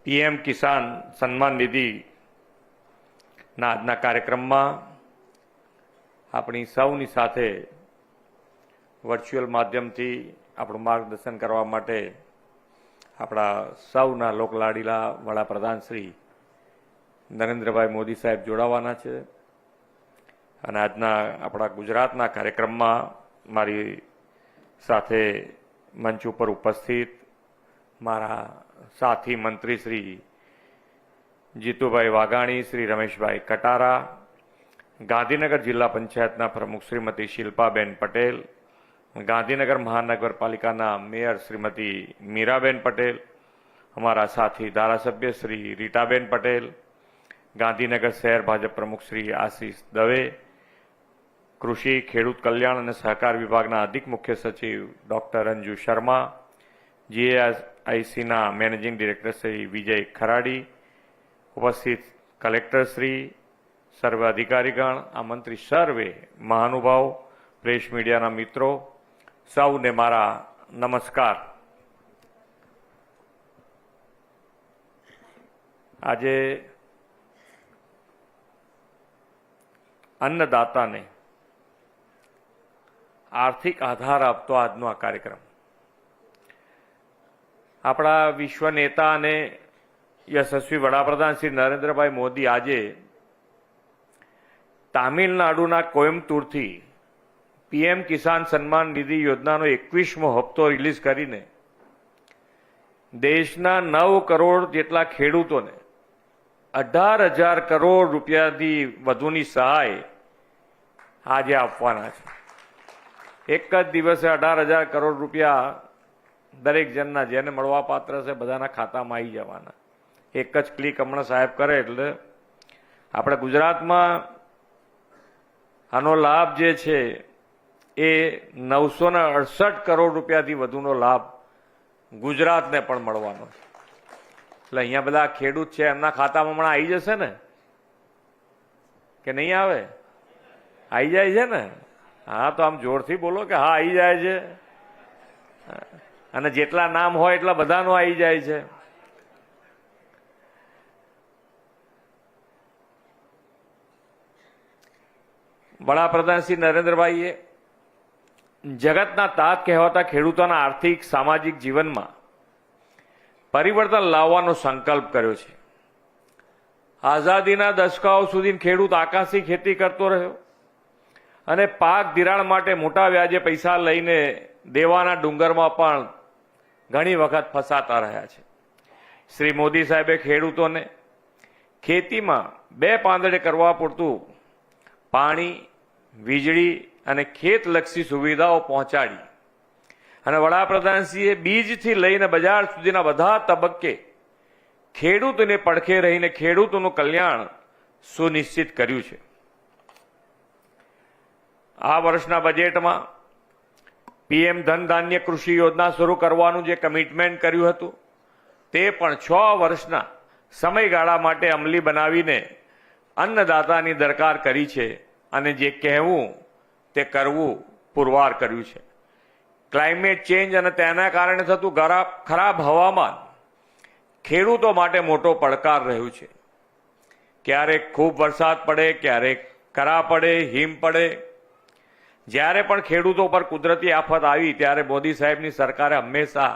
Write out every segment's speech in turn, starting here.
PM Kisan Samman નિધિના આજના કાર્યક્રમમાં આપણી સૌની સાથે વર્ચ્યુઅલ માધ્યમથી આપણું માર્ગદર્શન કરવા માટે આપણા સૌના લોકલાડીલા વડાપ્રધાન શ્રી નરેન્દ્રભાઈ મોદી સાહેબ જોડાવાના છે અને આજના આપણા ગુજરાતના કાર્યક્રમમાં મારી સાથે મંચ ઉપર ઉપસ્થિત મારા સાથી મંત્રી શ્રી જીતુભાઈ વાઘાણી, શ્રી રમેશભાઈ કટારા, ગાંધીનગર જિલ્લા પંચાયતના પ્રમુખ શ્રીમતી શિલ્પાબેન પટેલ, ગાંધીનગર મહાનગરપાલિકાના મેયર શ્રીમતી મીરાબેન પટેલ, અમારા સાથી ધારાસભ્ય શ્રી રીટાબેન પટેલ, ગાંધીનગર શહેર ભાજપ પ્રમુખ શ્રી આશીષ દવે, કૃષિ ખેડૂત કલ્યાણ અને સહકાર વિભાગના અધિક મુખ્ય સચિવ ડોક્ટર અંજુ શર્મા, જીએઆઈસીના મેનેજિંગ ડિરેક્ટર શ્રી વિજય ખરાડી, ઉપસ્થિત કલેક્ટર શ્રી, સર્વે અધિકારીગણ, આમંત્રિત સર્વે મહાનુભાવ, પ્રેસ મીડિયાના મિત્રો, સૌને મારા નમસ્કાર. આજે અન્નદાતાને આર્થિક આધાર આપતો આજનો આ કાર્યક્રમ આપણા વિશ્વ નેતા અને યશસ્વી વડાપ્રધાન શ્રી નરેન્દ્રભાઈ મોદી આજે તામિલનાડુના કોયમ્બતુરથી પીએમ કિસાન સન્માન નિધિ યોજનાનો 21મો હપ્તો રિલીઝ કરીને દેશના 9 કરોડ જેટલા ખેડૂતોને 18,000 કરોડ રૂપિયાથી વધુની સહાય આજે આપવાના છે. એક જ દિવસે 18,000 કરોડ રૂપિયા દરેક જણના જેને મળવા પાત્ર છે બધાના ખાતામાં આવી જવાના. એક જ ક્લિક હમણાં સાહેબ કરે એટલે આપણે ગુજરાતમાં આનો લાભ જે છે એ 968 કરોડ રૂપિયાથી વધુનો લાભ ગુજરાતને પણ મળવાનો છે. એટલે અહીંયા બધા ખેડૂત છે એમના ખાતામાં હમણાં આવી જશે ને કે નહીં આવે? આવી જાય છે ને? હા, તો આમ જોરથી બોલો કે હા આવી જાય છે. અને જેટલા નામ હોય એટલા બધાનો આવી જાય છે. વડાપ્રધાન શ્રી નરેન્દ્રભાઈએ જગતના તાત કહેવાતા ખેડૂતોના આર્થિક સામાજિક જીવનમાં પરિવર્તન લાવવાનો સંકલ્પ કર્યો છે. આઝાદીના દશકાઓ સુધી ખેડૂત આકાશી ખેતી કરતો રહ્યો અને પાક ધિરાણ માટે મોટા વ્યાજે પૈસા લઈને દેવાના ડુંગરમાં પણ ઘણી વખત ફસાતા રહ્યા છે. શ્રી મોદી સાહેબે ખેડૂતોને ખેતીમાં 2 પાંદડે કરવા પૂરતું પાણી, વીજળી અને ખેતલક્ષી સુવિધાઓ પહોંચાડી અને વડાપ્રધાનશ્રીએ બીજથી લઈને બજાર સુધીના બધા તબક્કે ખેડૂતોને પડખે રહીને ખેડૂતોનું કલ્યાણ સુનિશ્ચિત કર્યું છે. આ વર્ષના બજેટમાં પીએમ ધન ધાન્ય કૃષિ યોજના શરૂ કરવાનું જે કમિટમેન્ટ કર્યું હતું તે પણ 6 વર્ષના સમયગાળા માટે અમલી બનાવીને અન્નદાતાની દરકાર કરી છે અને જે કહેવું તે કરવું પુરવાર કર્યું છે. ક્લાઇમેટ ચેન્જ અને તેના કારણે થતું ખરાબ હવામાન ખેડૂતો માટે મોટો પડકાર રહ્યું છે. ક્યારેક ખૂબ વરસાદ પડે, ક્યારેક કરા પડે, હિમ પડે. જ્યારે પણ ખેડૂતો પર કુદરતી આફત આવી ત્યારે મોદી સાહેબની સરકારે હંમેશા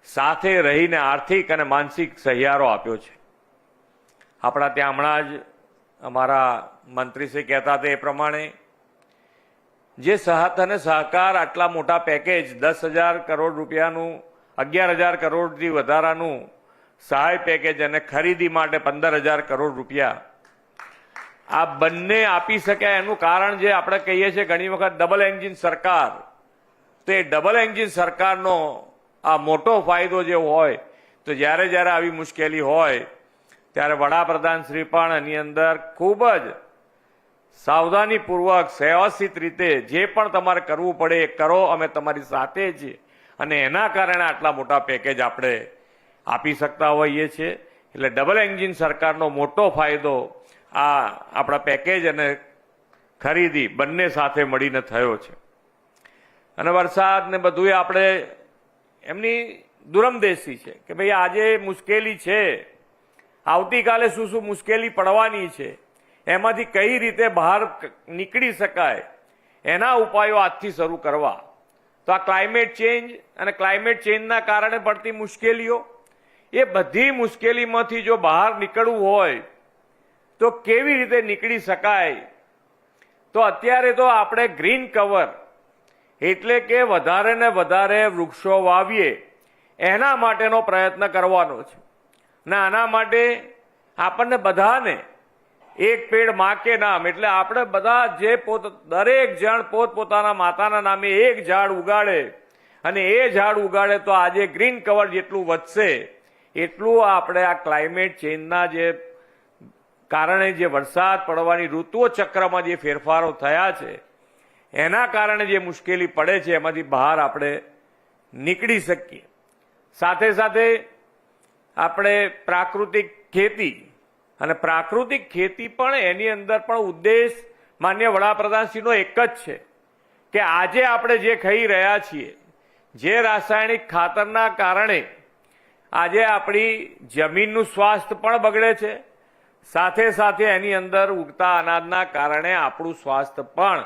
સાથે રહીને આર્થિક અને માનસિક સહિયારો આપ્યો છે. આપણા ત્યાં હમણાં જ અમારા મંત્રીશ્રી કહેતા હતા એ પ્રમાણે જે સાથ અને સહકાર આટલા મોટા પેકેજ 10,000 કરોડ રૂપિયાનું, 11,000 કરોડથી વધારાનું સહાય પેકેજ અને ખરીદી માટે 15,000 કરોડ રૂપિયા આ બંને આપી શક્યા એનું કારણ જે આપણે કહીએ છીએ ઘણી વખત ડબલ એન્જિન સરકાર, તો એ ડબલ એન્જિન સરકારનો આ મોટો ફાયદો જે હોય તો જ્યારે જ્યારે આવી મુશ્કેલી હોય ત્યારે વડાપ્રધાન શ્રી પણ એની અંદર ખૂબ જ સાવધાનીપૂર્વક વ્યવસ્થિત રીતે જે પણ તમારે કરવું પડે એ કરો, અમે તમારી સાથે છીએ અને એના કારણે આટલા મોટા પેકેજ આપણે આપી શકતા હોઈએ છીએ. એટલે ડબલ એન્જિન સરકારનો મોટો ફાયદો આ આપણા પેકેજ અને ખરીદી બંને સાથે મળીને થયો છે. અને વરસાદ ને બધું આપણે એમની દુરમદેશી છે કે ભાઈ આજે મુશ્કેલી છે, આવતીકાલે શું શું મુશ્કેલી પડવાની છે, એમાંથી કઈ રીતે બહાર નીકળી શકાય, એના ઉપાયો આજથી શરૂ કરવા. તો આ ક્લાઇમેટ ચેન્જ અને ક્લાઇમેટ ચેન્જના કારણે પડતી મુશ્કેલીઓ, એ બધી મુશ્કેલીમાંથી જો બહાર નીકળવું હોય તો કેવી રીતે નીકળી શકાય? તો અત્યારે તો આપણે ગ્રીન કવર એટલે કે વધારે ને વધારે વૃક્ષો વાવીએ એના માટેનો પ્રયત્ન કરવાનો છે. ને આના માટે આપણને બધાને એક પેડ માં કે નામ એટલે આપણે બધા જે દરેક જણ પોતપોતાના માતાના નામે એક ઝાડ ઉગાડે અને એ ઝાડ ઉગાડે તો આજે ગ્રીન કવર જેટલું વધશે એટલું આપણે આ ક્લાઇમેટ ચેન્જના જે કારણે જે વરસાદ પડવાની ઋતુઓ ચક્રમાં જે ફેરફારો થયા છે એના કારણે જે મુશ્કેલી પડે છે એમાંથી બહાર આપણે નીકળી શકીએ. સાથે સાથે આપણે પ્રાકૃતિક ખેતી અને પ્રાકૃતિક ખેતી પણ એની અંદર પણ ઉદ્દેશ માન્ય વડાપ્રધાનશ્રીનો એક જ છે કે આજે આપણે જે ખાઈ રહ્યા છીએ, જે રાસાયણિક ખાતરના કારણે આજે આપણી જમીનનું સ્વાસ્થ્ય પણ બગડે છે, સાથે સાથે એની અંદર ઉગતા અનાજના કારણે આપણું સ્વાસ્થ્ય પણ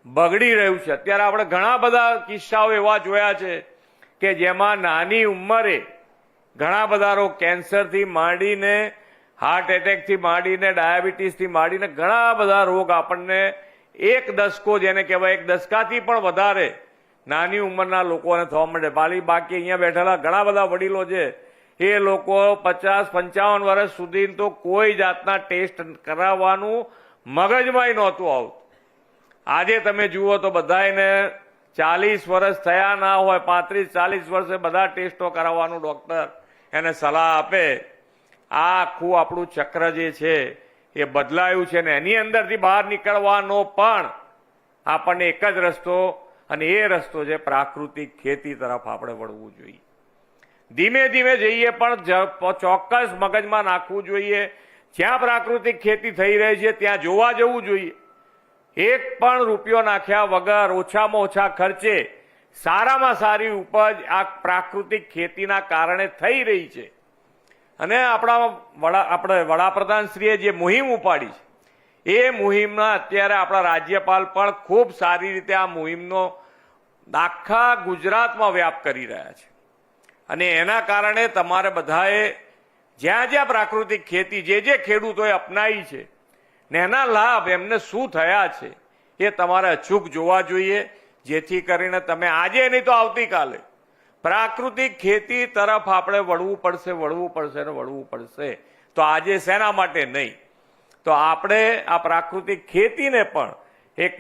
બગડી રહ્યું છે. અત્યારે આપણે ઘણા બધા કિસ્સાઓ એવા જોયા છે કે જેમાં નાની ઉંમરે ઘણા બધા રોગ, કેન્સરથી માંડીને હાર્ટ એટેકથી માંડીને ડાયાબિટીસથી માંડીને ઘણા બધા રોગ આપણને એક દશકો જેને કહેવાય એક દશકાથી પણ વધારે નાની ઉંમરના લોકોને થવા માંડે. બાકી અહીંયા બેઠેલા ઘણા બધા વડીલો છે એ લોકો 50-55 વર્ષ સુધી તો કોઈ જાતના ટેસ્ટ કરાવવાનું મગજમાંય નહોતું આવતું. આજે તમે જુઓ તો બધાને 40 વર્ષ થયા ના હોય, 35-40 વર્ષે બધા ટેસ્ટો કરાવવાનું ડોક્ટર એને સલાહ આપે. આ આખું આપણું ચક્ર જે છે એ બદલાયું છે ને એની અંદરથી બહાર નીકળવાનો પણ આપણને એક જ રસ્તો, અને એ રસ્તો છે પ્રાકૃતિક ખેતી તરફ આપણે વળવું જોઈએ. ધીમે ધીમે જઈએ પણ ચોક્કસ મગજમાં નાખવું જોઈએ. જ્યાં પ્રાકૃતિક ખેતી થઈ રહી છે ત્યાં જોવા જવું જોઈએ. એક પણ રૂપિયો નાખ્યા વગર ઓછામાં ઓછા ખર્ચે સારામાં સારી ઉપજ આ પ્રાકૃતિક ખેતીના કારણે થઈ રહી છે. અને આપણે વડાપ્રધાનશ્રીએ જે મુહિમ ઉપાડી છે એ મુહિમના અત્યારે આપણા રાજ્યપાલ પણ ખૂબ સારી રીતે આ મુહિમનો આખા ગુજરાતમાં વ્યાપ કરી રહ્યા છે. અને એના કારણે તમારે બધાએ જ્યાં જ્યાં પ્રાકૃતિક ખેતી જે ખેડૂતોએ અપનાવી છે ને એના લાભ એમને શું થયા છે એ તમારે અચૂક જોવા જોઈએ, જેથી કરીને તમે આજે નહીં તો આવતીકાલે પ્રાકૃતિક ખેતી તરફ આપણે વળવું પડશે. તો આજે શેના માટે નહીં, તો આપણે આ પ્રાકૃતિક ખેતીને પણ એક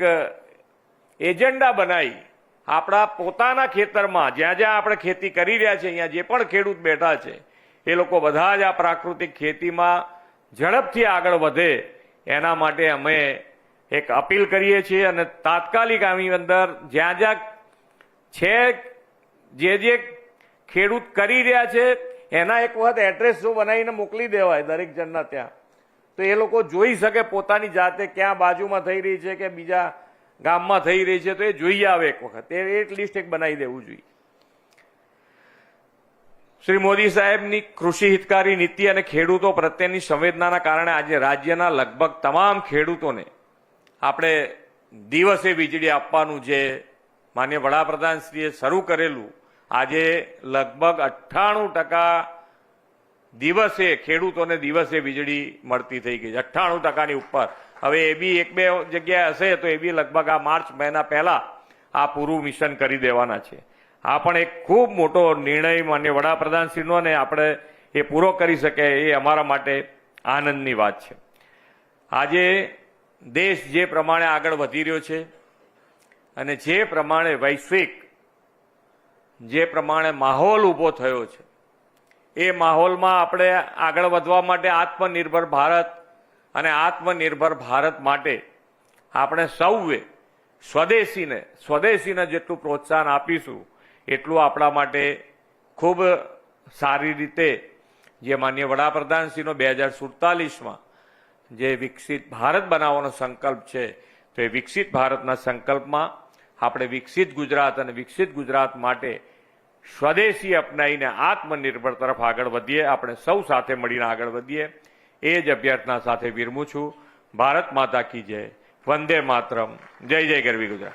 એજન્ડા બનાવી આપણા પોતાના ખેતરમાં જ્યાં જ્યાં આપણે ખેતી કરી રહ્યા છીએ અહીંયા જે પણ ખેડૂત બેઠા છે એ લોકો બધા જ આ પ્રાકૃતિક ખેતીમાં ઝડપથી આગળ વધે એના માટે અમે એક અપીલ કરીએ છીએ. અને તાત્કાલિક આની અંદર જ્યાં જ્યાં છે જે ખેડૂત કરી રહ્યા છે એના એક વખત એડ્રેસ જો બનાવીને મોકલી દેવાય દરેક જણના ત્યાં, તો એ લોકો જોઈ શકે પોતાની જાતે ક્યાં બાજુમાં થઈ રહી છે કે બીજા ગામમાં થઈ રહી છે, તો એ જોઈ આવે એક વખત. એક લિસ્ટ એક બનાવી દેવું જોઈએ. શ્રી મોદી સાહેબની કૃષિ હિતકારી નીતિ અને ખેડૂતો પ્રત્યેની સંવેદનાના કારણે આજે રાજ્યના લગભગ તમામ ખેડૂતોને આપણે દિવસે વીજળી આપવાનું જે માન્ય વડાપ્રધાનશ્રીએ શરૂ કરેલું, આજે લગભગ 98% દિવસે ખેડૂતોને દિવસે વીજળી મળતી થઈ ગઈ છે, 98%ની ઉપર. હવે એ બી 1-2 જગ્યાએ હશે તો એ બી લગભગ આ માર્ચ મહિના પહેલા આ પૂરું મિશન કરી દેવાના છે. આ પણ એક ખૂબ મોટો નિર્ણય માન્ય વડાપ્રધાનશ્રીનો, ને આપણે એ પૂરો કરી શકે એ અમારા માટે આનંદની વાત છે. આજે દેશ જે પ્રમાણે આગળ વધી રહ્યો છે અને જે પ્રમાણે વૈશ્વિક જે પ્રમાણે માહોલ ઊભો થયો છે એ માહોલમાં આપણે આગળ વધવા માટે આત્મનિર્ભર ભારત અને આત્મનિર્ભર ભારત માટે આપણે સૌએ સ્વદેશીને જેટલું પ્રોત્સાહન આપીશું એટલું આપણા માટે ખૂબ સારી રીતે જે માન્ય વડાપ્રધાનશ્રીનો 2047માં જે વિકસિત ભારત બનાવવાનો સંકલ્પ છે તો એ વિકસિત ભારતના સંકલ્પમાં આપણે વિકસિત ગુજરાત અને વિકસિત ગુજરાત માટે સ્વદેશી અપનાવીને આત્મનિર્ભર તરફ આગળ વધીએ, આપણે સૌ સાથે મળીને આગળ વધીએ, એ જ અભ્યર્થના સાથે વિરમું છું. ભારત માતા કી જય, વંદે માતરમ, જય જય ગરવી ગુજરાત.